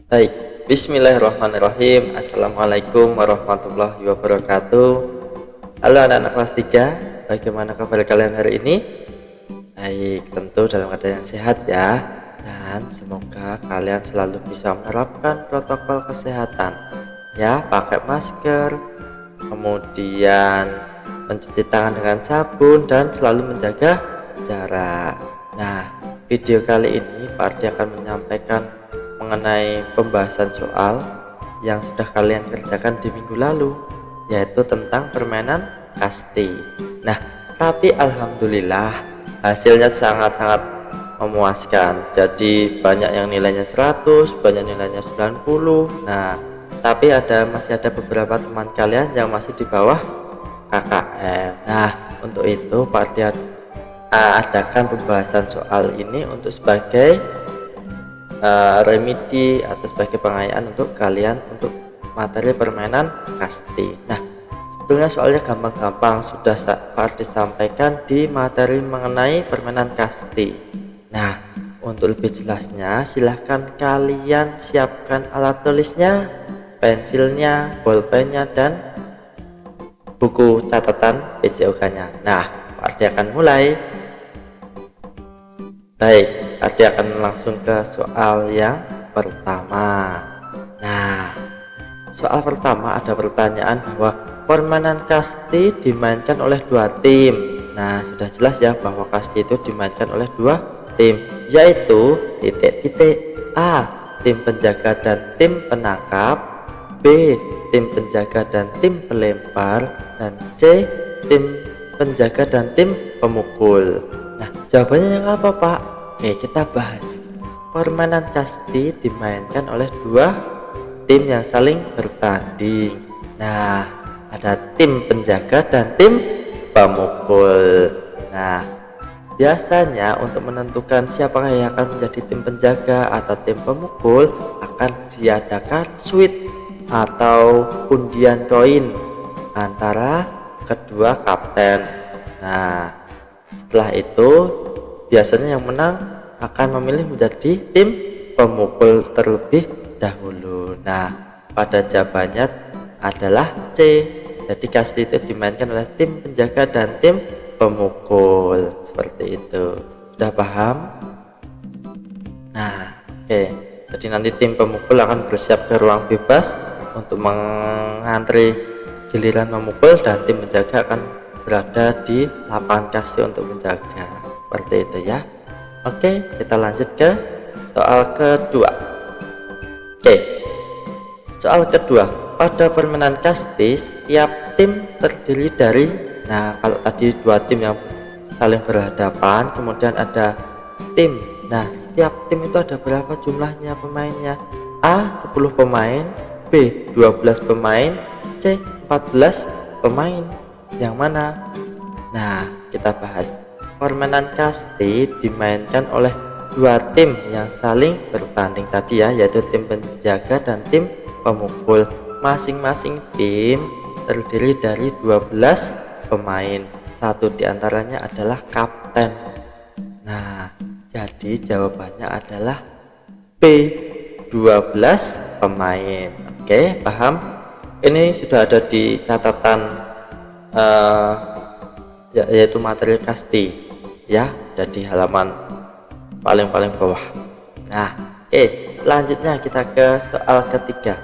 Baik, bismillahirrahmanirrahim. Assalamualaikum warahmatullahi wabarakatuh. Halo anak-anak kelas 3, bagaimana kabar kalian hari ini? Baik, tentu dalam keadaan yang sehat ya. Dan semoga kalian selalu bisa menerapkan protokol kesehatan. Ya, pakai masker, kemudian mencuci tangan dengan sabun dan selalu menjaga jarak. Nah, video kali ini Pak Ardi akan menyampaikan mengenai pembahasan soal yang sudah kalian kerjakan di minggu lalu, yaitu tentang permainan kasti. Nah, tapi alhamdulillah hasilnya sangat-sangat memuaskan. Jadi banyak yang nilainya 100, banyak nilainya 90. Nah, tapi masih ada beberapa teman kalian yang masih di bawah KKM. Nah, untuk itu Pak Ardi adakan pembahasan soal ini untuk sebagai remedi atau sebagai pengayaan untuk kalian untuk materi permainan kasti. Nah, sebetulnya soalnya gampang-gampang, sudah Pak Ardi sampaikan di materi mengenai permainan kasti. Nah, untuk lebih jelasnya silahkan kalian siapkan alat tulisnya, pensilnya, bolpennya, dan buku catatan PJOK-nya. Nah, Pak Ardi akan mulai. Baik, Ardi akan langsung ke soal yang pertama. Nah, soal pertama ada pertanyaan bahwa permainan kasti dimainkan oleh dua tim. Nah, sudah jelas ya bahwa kasti itu dimainkan oleh dua tim, yaitu A. Tim penjaga dan tim penangkap, B. Tim penjaga dan tim pelempar, dan C. Tim penjaga dan tim pemukul. Nah, jawabannya yang apa, Pak? Oke, kita bahas. Permainan kasti dimainkan oleh dua tim yang saling bertanding. Nah, ada tim penjaga dan tim pemukul. Nah, biasanya untuk menentukan siapa yang akan menjadi tim penjaga atau tim pemukul akan diadakan sweet atau undian koin antara kedua kapten. Nah, setelah itu biasanya yang menang akan memilih menjadi tim pemukul terlebih dahulu. Nah, pada jawabannya adalah C. Jadi kasti itu dimainkan oleh tim penjaga dan tim pemukul, seperti itu. Sudah paham? Nah, oke. Jadi nanti tim pemukul akan bersiap ke ruang bebas untuk mengantri giliran memukul, dan tim penjaga akan berada di lapangan kasti untuk menjaga, seperti itu ya. Oke, kita lanjut ke soal kedua. Oke, soal kedua, pada permainan kasti setiap tim terdiri dari, nah kalau tadi dua tim yang saling berhadapan, kemudian ada tim. Nah, setiap tim itu ada berapa jumlahnya pemainnya? A. 10 pemain, B. 12 pemain, C. 14 pemain. Yang mana? Nah, kita bahas. Permainan kasti dimainkan oleh dua tim yang saling bertanding tadi ya, yaitu tim penjaga dan tim pemukul. Masing-masing tim terdiri dari 12 pemain. Satu diantaranya adalah kapten. Nah, jadi jawabannya adalah B. 12 pemain. Oke, paham? Ini sudah ada di catatan yaitu materi kasti ya, ada di halaman paling bawah. Nah, selanjutnya kita ke soal ketiga.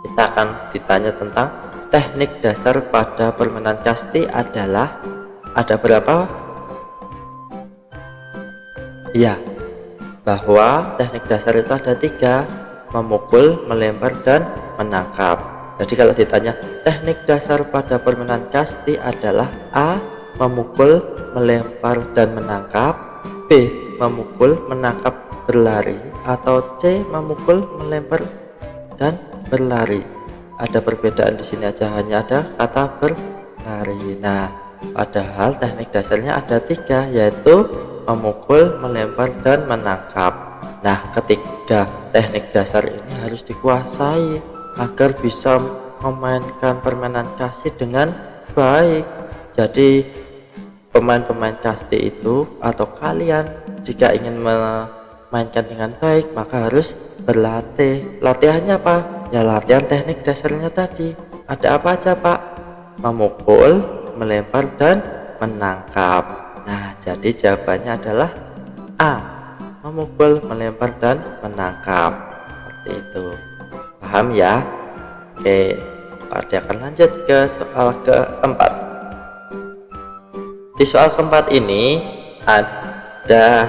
Kita akan ditanya tentang teknik dasar pada permainan kasti adalah ada berapa? Ya, bahwa teknik dasar itu ada 3: memukul, melempar, dan menangkap. Jadi kalau ditanya teknik dasar pada permainan kasti adalah A. memukul, melempar, dan menangkap, B. memukul, menangkap, berlari, atau C. memukul, melempar, dan berlari. Ada perbedaan di sini aja, hanya ada kata berlari. Nah, padahal teknik dasarnya ada 3, yaitu memukul, melempar, dan menangkap. Nah, ketiga teknik dasar ini harus dikuasai agar bisa memainkan permainan kasti dengan baik. Jadi pemain-pemain kasti itu atau kalian jika ingin mainkan dengan baik, maka harus berlatih. Latihannya apa? Ya latihan teknik dasarnya tadi. Ada apa aja Pak? Memukul, melempar, dan menangkap. Nah, jadi jawabannya adalah A. Memukul, melempar, dan menangkap. Seperti itu. Paham ya? Oke, Pak akan lanjut ke soal keempat. Di soal keempat ini ada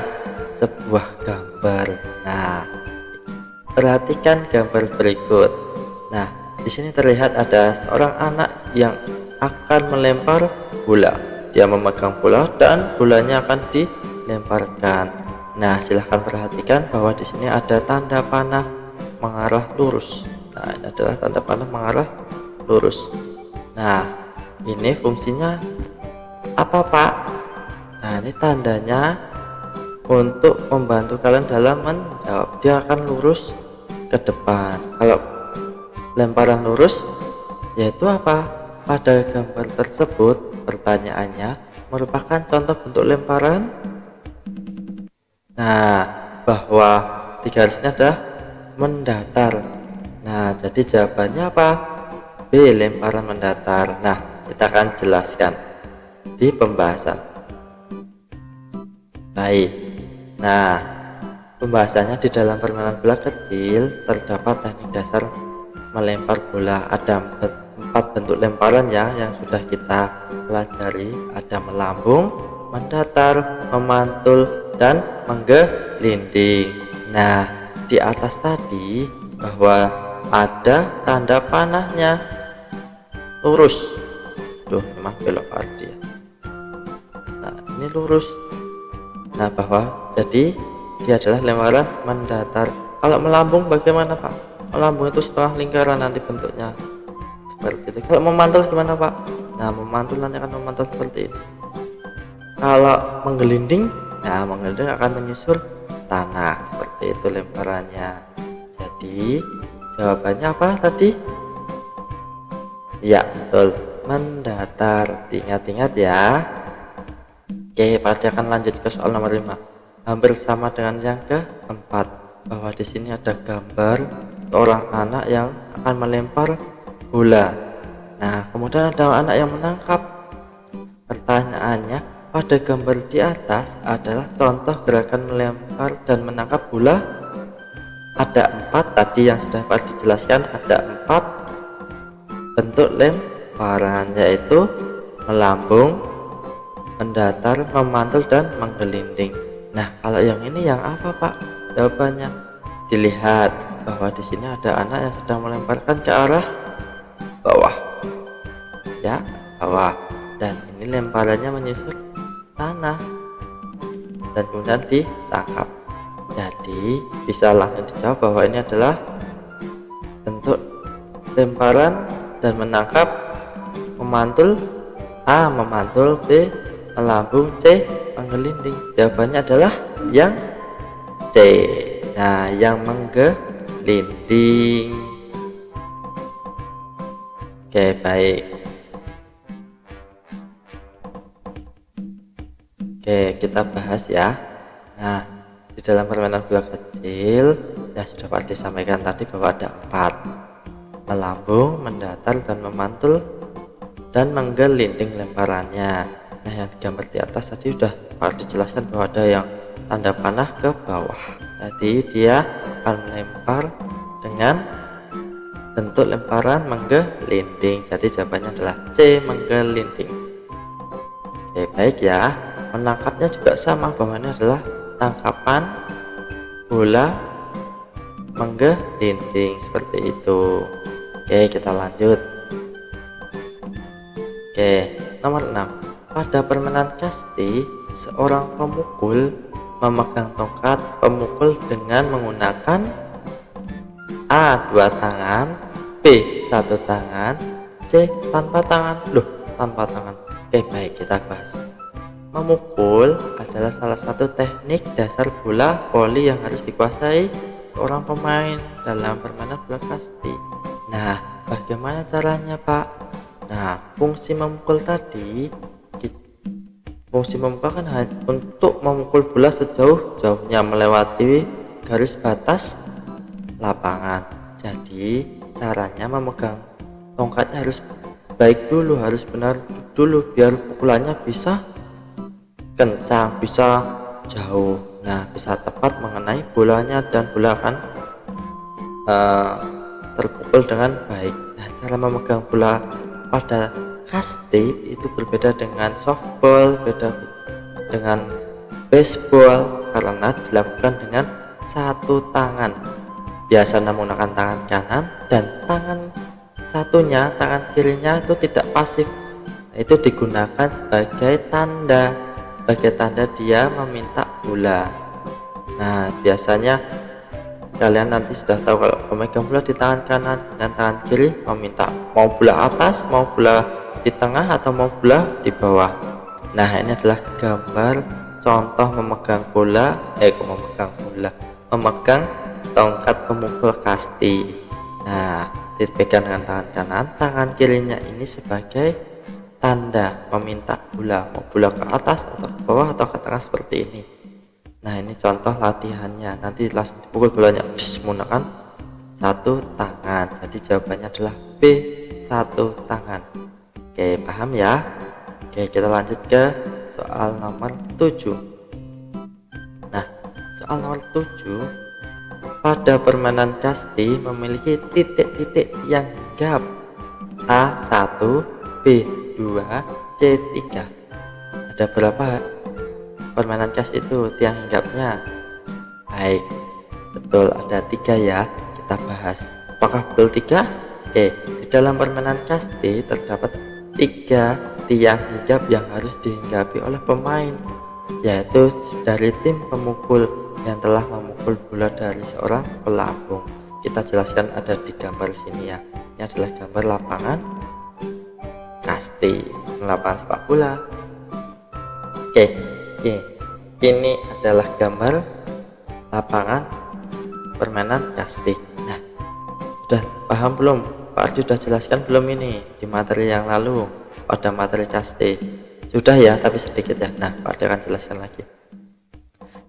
sebuah gambar. Nah, perhatikan gambar berikut. Nah, di sini terlihat ada seorang anak yang akan melempar bola. Dia memegang bola dan bolanya akan dilemparkan. Nah, silahkan perhatikan bahwa di sini ada tanda panah mengarah lurus. Nah, ini adalah tanda panah mengarah lurus. Nah, ini fungsinya apa Pak? Nah, ini tandanya untuk membantu kalian dalam menjawab. Dia akan lurus ke depan. Kalau lemparan lurus, yaitu apa? Pada gambar tersebut pertanyaannya merupakan contoh bentuk lemparan. Nah, bahwa di garisnya adalah mendatar. Nah, jadi jawabannya apa? B. Lemparan mendatar. Nah, kita akan jelaskan di pembahasan. Baik. Nah, pembahasannya di dalam permainan bola kecil terdapat teknik dasar melempar bola. Ada 4 bentuk lemparan ya yang sudah kita pelajari. Ada melambung, mendatar, memantul, dan menggelinding. Nah, di atas tadi bahwa ada tanda panahnya lurus. Memang belok tadi ya. Nah, ini lurus. Nah, bahwa jadi dia adalah lemparan mendatar. Kalau melambung bagaimana Pak? Melambung itu setengah lingkaran nanti bentuknya seperti itu. Kalau memantul gimana Pak? Nah, memantul nanti akan memantul seperti ini. Kalau menggelinding, nah menggelinding akan menyusur tanah seperti itu lemparannya. Jadi jawabannya apa tadi? Ya betul, mendatar. Ingat-ingat ya. Oke, pada akan lanjut ke soal nomor 5. Hampir sama dengan yang keempat, bahwa di sini ada gambar seorang anak yang akan melempar bola. Nah, kemudian ada anak yang menangkap. Pertanyaannya, pada gambar di atas adalah contoh gerakan melempar dan menangkap bola. Ada 4 tadi yang sudah Pak dijelaskan, ada 4 bentuk lemparan, yaitu melambung, mendatar, memantul, dan menggelinding. Nah, kalau yang ini yang apa Pak? Jawabannya dilihat bahwa di sini ada anak yang sedang melemparkan ke arah bawah, ya bawah, dan ini lemparannya menyusur tanah dan kemudian ditangkap. Jadi bisa langsung dijawab bahwa ini adalah bentuk lemparan dan menangkap, memantul. A. Memantul. B. Melambung. C. Menggelinding. Jawabannya adalah yang C. Nah, yang menggelinding. Oke, baik. Oke, kita bahas ya. Nah, di dalam permainan bola kecil yang sudah Pak disampaikan tadi bahwa ada 4: melambung, mendatar, dan memantul, dan menggelinding lemparannya. Nah, yang gambar di atas tadi sudah Pak dijelaskan bahwa ada yang tanda panah ke bawah. Jadi dia akan melempar dengan bentuk lemparan menggelinding. Jadi jawabannya adalah C, menggelinding. Oke, baik ya. Menangkapnya juga sama, bahwa ini adalah tangkapan bola menggelinding seperti itu. Oke, kita lanjut. Oke, nomor 6. Pada permainan kasti, seorang pemukul memegang tongkat pemukul dengan menggunakan A. 2 tangan, B. 1 tangan, C. Tanpa tangan. Tanpa tangan. Oke, baik, kita bahas. Memukul adalah salah satu teknik dasar bola voli yang harus dikuasai seorang pemain dalam permainan bola kasti. Nah, bagaimana caranya Pak? Nah, fungsi memukul tadi Fungsi memukul kan untuk memukul bola sejauh-jauhnya melewati garis batas lapangan. Jadi caranya memegang tongkatnya harus baik dulu, harus benar dulu biar pukulannya bisa kencang, bisa jauh, nah bisa tepat mengenai bolanya dan bola akan terpukul dengan baik. Nah, cara memegang bola pada kasti itu berbeda dengan softball, beda dengan baseball karena dilakukan dengan satu tangan. Biasanya menggunakan tangan kanan dan tangan tangan kirinya itu tidak pasif. Nah, itu digunakan sebagai tanda dia meminta bola. Nah, biasanya kalian nanti sudah tahu kalau pemegang bola di tangan kanan dan tangan kiri meminta mau bola atas, mau bola di tengah, atau mau bola di bawah. Nah, ini adalah gambar contoh memegang tongkat pemukul kasti. Nah, dipegang dengan tangan kanan, tangan kirinya ini sebagai tanda meminta bola, mau bola ke atas atau ke bawah atau ke tengah seperti ini. Nah, ini contoh latihannya, nanti langsung dipukul bolanya menggunakan satu tangan. Jadi jawabannya adalah B, satu tangan. Oke, paham ya? Oke, kita lanjut ke soal nomor 7. Nah, soal nomor 7, pada permainan kasti memiliki titik-titik yang hinggap A1, B2, C3. Ada berapa permainan kasti itu tiang hinggapnya? Baik, betul ada 3 ya. Kita bahas apakah betul 3. Oke, di dalam permainan kasti terdapat 3 tiang hinggap yang harus dihinggapi oleh pemain, yaitu dari tim pemukul yang telah memukul bola dari seorang pelambung. Kita jelaskan ada di gambar sini ya. Ini adalah gambar lapangan kasti, lapangan sepak bola. Oke, ini adalah gambar lapangan permainan kasti. Nah, sudah paham belum? Pak Ardi sudah jelaskan belum ini di materi yang lalu pada materi kasti? Sudah ya, tapi sedikit ya. Nah, Pak Ardi akan jelaskan lagi.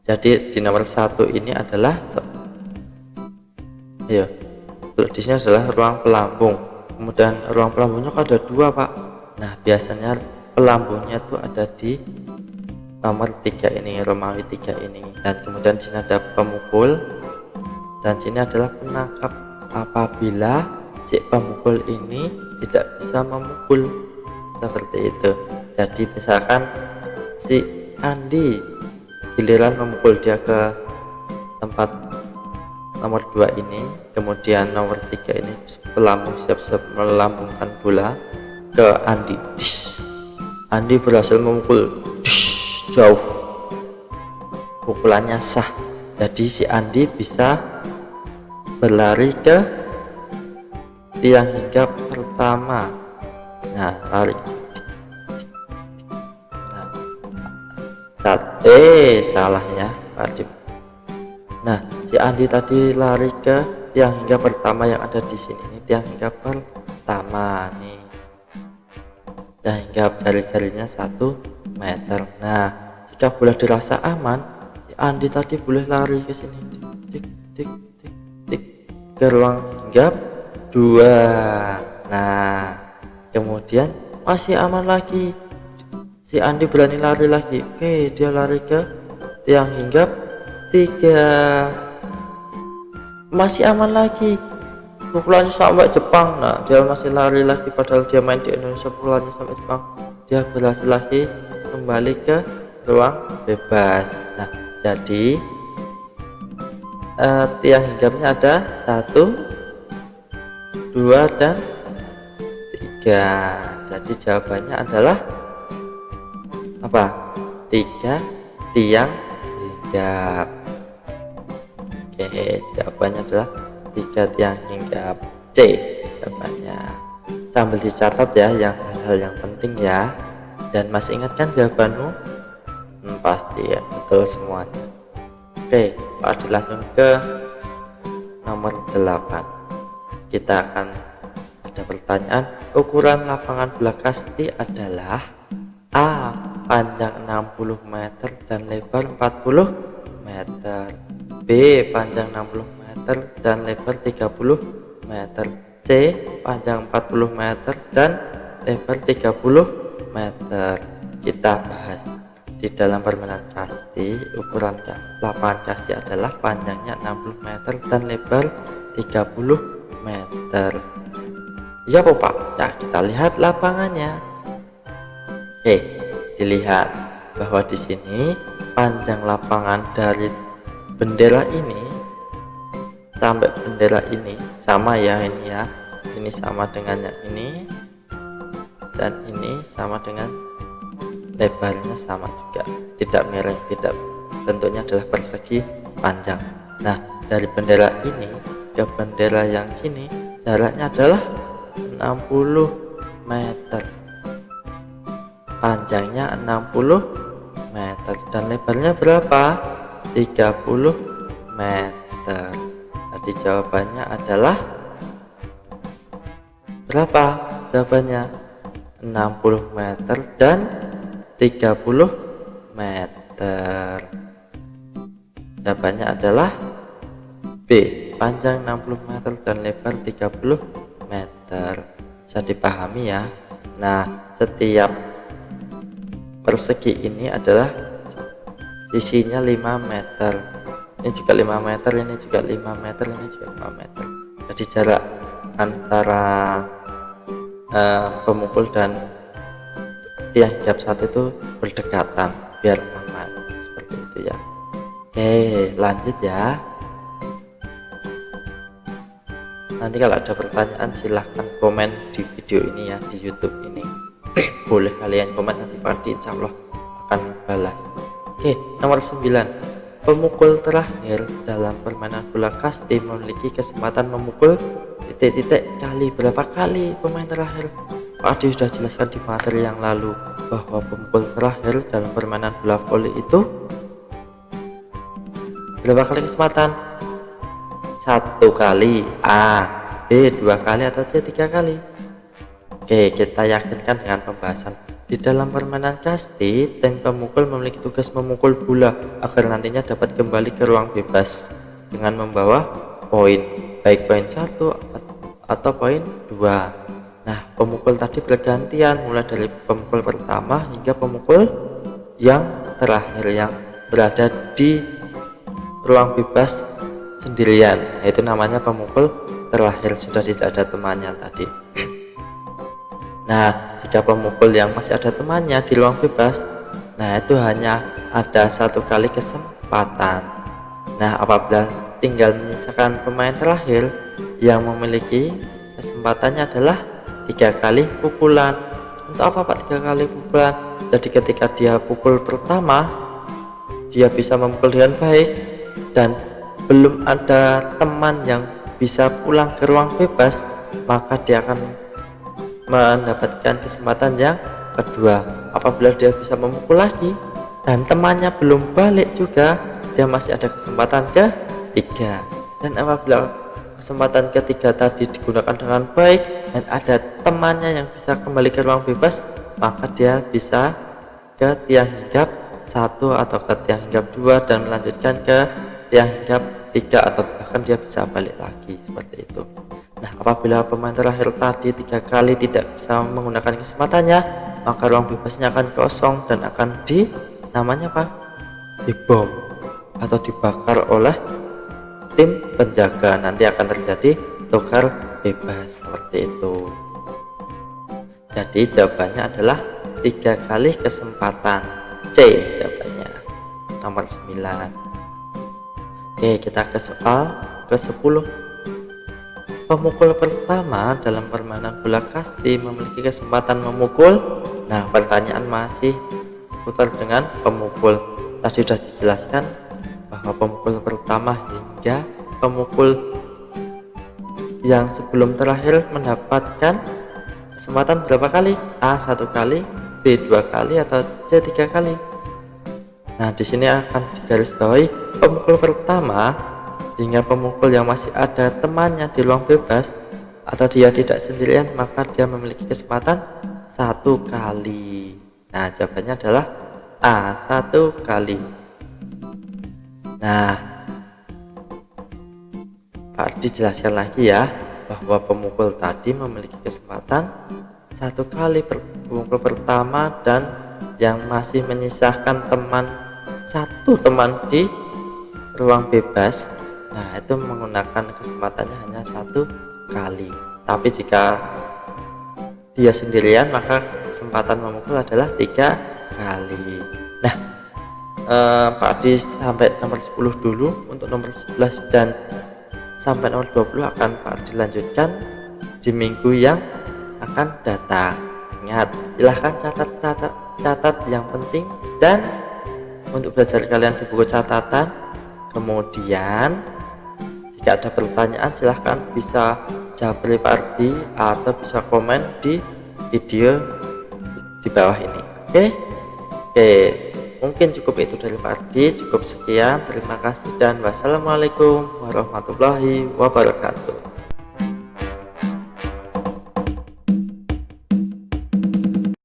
Jadi di nomor 1 ini adalah di sini adalah ruang pelambung. Kemudian ruang pelambungnya ada 2, Pak. Nah, biasanya pelambungnya itu ada di nomor 3 ini, Romawi 3 ini. Dan kemudian di sini ada pemukul dan sini adalah penangkap apabila si pemukul ini tidak bisa memukul, seperti itu. Jadi misalkan si Andi giliran memukul, dia ke tempat nomor 2 ini, kemudian nomor 3 ini pelambung siap-siap melambungkan bola ke Andi. Andi berhasil memukul jauh, pukulannya sah, jadi si Andi bisa berlari ke tiang hinggap pertama. Nah, lari salah ya, Pak. Nah, si Andi tadi lari ke tiang hinggap pertama yang ada di sini. Ini tiang hinggap pertama nih. Tiang hinggap jari-jarinya 1 meter. Nah, jika bola dirasa aman, si Andi tadi boleh lari ke sini, tik ke ruang hinggap 2. Nah, kemudian masih aman lagi, si Andi berani lari lagi. Oke, dia lari ke tiang hinggap 3, masih aman lagi, pukulannya sampai Jepang. Nah, dia masih lari lagi, padahal dia main di Indonesia, pukulannya sampai Jepang. Dia berhasil lagi kembali ke ruang bebas. Nah, jadi tiang hinggapnya ada 1, 2, dan 3. Jadi jawabannya adalah apa? 3 tiang hinggap. Oke, jawabannya adalah 3 tiang hinggap. C jawabannya. Sambil dicatat ya yang hal-hal yang penting ya. Dan masih ingat kan jawabanmu? Pasti ya, betul semuanya. Oke, Pak Adi langsung ke nomor 8. Kita akan ada pertanyaan, ukuran lapangan bola kasti adalah A panjang 60 meter dan lebar 40 meter. B. Panjang 60 meter dan lebar 30 meter. C. Panjang 40 meter dan lebar 30 meter. Kita bahas. Di dalam permainan kasti, ukuran lapangan kasti adalah panjangnya 60 meter dan lebar 30 meter. Ya Pak, ya kita lihat lapangannya. Oke, dilihat bahwa di sini panjang lapangan dari bendera ini sampai bendera ini sama ya, ini ya. Ini sama dengan yang ini dan ini sama dengan lebarnya sama juga, tidak miring, tidak, bentuknya adalah persegi panjang. Nah, dari bendera ini ke bendera yang sini jaraknya adalah 60 meter, panjangnya 60 meter dan lebarnya berapa? 30 meter. Jadi jawabannya adalah berapa? Jawabannya 60 meter dan 30 meter. Jawabannya adalah B, panjang 60 meter dan lebar 30 meter. Bisa dipahami ya. Nah, setiap persegi ini adalah sisinya 5 meter. Ini juga 5 meter, ini juga 5 meter, ini juga 5 meter. Jadi jarak antara pemukul dan tiang hinggap satu itu berdekatan biar aman, seperti itu ya. Oke, lanjut ya. Nanti kalau ada pertanyaan silahkan komen di video ini ya, di YouTube ini. Boleh kalian komen, nanti Pak insya Allah akan balas. Oke, nomor 9. Pemukul terakhir dalam permainan bola kasti memiliki kesempatan memukul titik-titik kali berapa kali pemain terakhir. Pak Adi sudah jelaskan di materi yang lalu bahwa pemukul terakhir dalam permainan bola voli itu berapa kali kesempatan? 1 kali, A, B 2 kali, atau C 3 kali. Oke, kita yakinkan dengan pembahasan. Di dalam permainan kasti, tim pemukul memiliki tugas memukul bola agar nantinya dapat kembali ke ruang bebas dengan membawa poin, baik poin 1 atau poin 2. Nah, pemukul tadi bergantian mulai dari pemukul pertama hingga pemukul yang terakhir yang berada di ruang bebas sendirian, yaitu namanya pemukul terakhir, sudah tidak ada temannya tadi. Nah, jika pemukul yang masih ada temannya di ruang bebas, nah itu hanya ada 1 kali kesempatan. Nah, apabila tinggal menyisakan pemain terakhir yang memiliki kesempatannya adalah 3 kali pukulan. Untuk apa Pak 3 kali pukulan? Jadi ketika dia pukul pertama, dia bisa memukul dengan baik dan belum ada teman yang bisa pulang ke ruang bebas, maka dia akan mendapatkan kesempatan yang kedua. Apabila dia bisa memukul lagi dan temannya belum balik juga, dia masih ada kesempatan ketiga. Dan apabila kesempatan ketiga tadi digunakan dengan baik dan ada temannya yang bisa kembali ke ruang bebas, maka dia bisa ke tiang hinggap 1 atau ke tiang hinggap 2 dan melanjutkan ke tiang hinggap 3, atau bahkan dia bisa balik lagi, seperti itu. Nah, apabila pemain terakhir tadi 3 kali tidak bisa menggunakan kesempatannya, maka ruang bebasnya akan kosong dan akan namanya apa? Dibom atau dibakar oleh tim penjaga. Nanti akan terjadi tukar bebas, seperti itu. Jadi jawabannya adalah 3 kali kesempatan. C jawabannya, nomor 9. Oke, kita ke soal ke-10. Pemukul pertama dalam permainan bola kasti memiliki kesempatan memukul. Nah, pertanyaan masih seputar dengan pemukul. Tadi sudah dijelaskan bahwa pemukul pertama hingga pemukul yang sebelum terakhir mendapatkan kesempatan berapa kali? A 1 kali, B 2 kali, atau C 3 kali. Nah, di sini akan digarisbawahi pemukul pertama hingga pemukul yang masih ada temannya di ruang bebas atau dia tidak sendirian, maka dia memiliki kesempatan 1 kali. Nah, jawabannya adalah A. 1 kali. Nah, Pak Ardi jelaskan lagi ya, bahwa pemukul tadi memiliki kesempatan 1 kali pemukul pertama, dan yang masih menyisakan satu teman di ruang bebas, nah itu menggunakan kesempatannya hanya 1 kali. Tapi jika dia sendirian, maka kesempatan memukul adalah 3 kali. Nah, Pak Adi sampai nomor 10 dulu. Untuk nomor 11 dan sampai nomor 20 akan Pak Adi lanjutkan di minggu yang akan datang. Ingat, silahkan catat yang penting, dan untuk belajar kalian di buku catatan. Kemudian jika ada pertanyaan, silahkan bisa japri Pak Ardi atau bisa komen di video di bawah ini. Oke, mungkin cukup itu dari Pak Ardi. Cukup sekian, terima kasih dan wassalamualaikum warahmatullahi wabarakatuh.